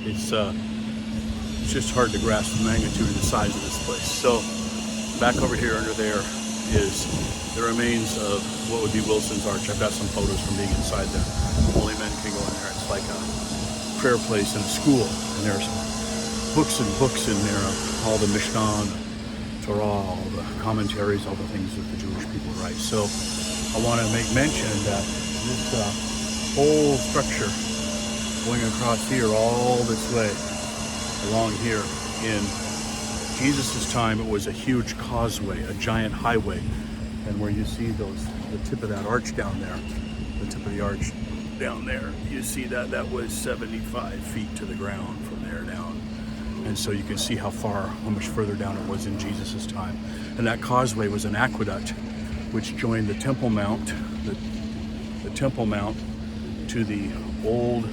It's just hard to grasp the magnitude and the size of this place. So back over here under there is the remains of what would be Wilson's Arch. I've got some photos from being inside there. Only men can go in there. It's like a prayer place and a school, and there's books and books in there, all the Mishnah, Torah, all the commentaries, all the things that the Jewish people write. So I want to make mention that this whole structure going across here all this way along here, in Jesus' time it was a huge causeway, a giant highway, and where you see the tip of that arch down there, the tip of the arch down there, you see that was 75 feet to the ground from there down. And so you can see how much further down it was in Jesus' time. And that causeway was an aqueduct which joined the Temple Mount, the Temple Mount, to the old,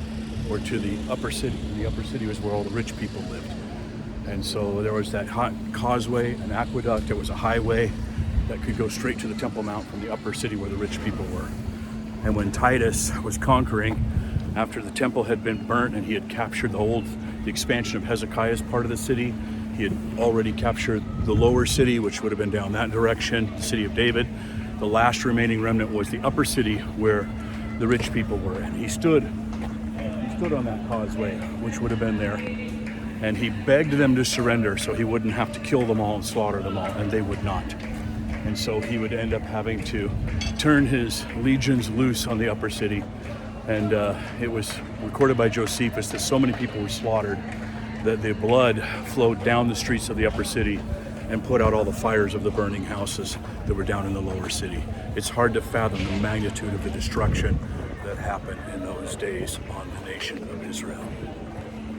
or to the upper city. And the upper city was where all the rich people lived. And so there was that causeway, an aqueduct, there was a highway that could go straight to the Temple Mount from the upper city where the rich people were. And when Titus was conquering, after the temple had been burnt and he had captured the expansion of Hezekiah's part of the city, he had already captured the lower city, which would have been down that direction, the city of David. The last remaining remnant was the upper city where the rich people were. And he stood on that causeway, which would have been there, and he begged them to surrender so he wouldn't have to kill them all and slaughter them all, and they would not. And so he would end up having to turn his legions loose on the upper city. And it was recorded by Josephus that so many people were slaughtered that the blood flowed down the streets of the upper city and put out all the fires of the burning houses that were down in the lower city. It's hard to fathom the magnitude of the destruction that happened in those days on the nation of Israel.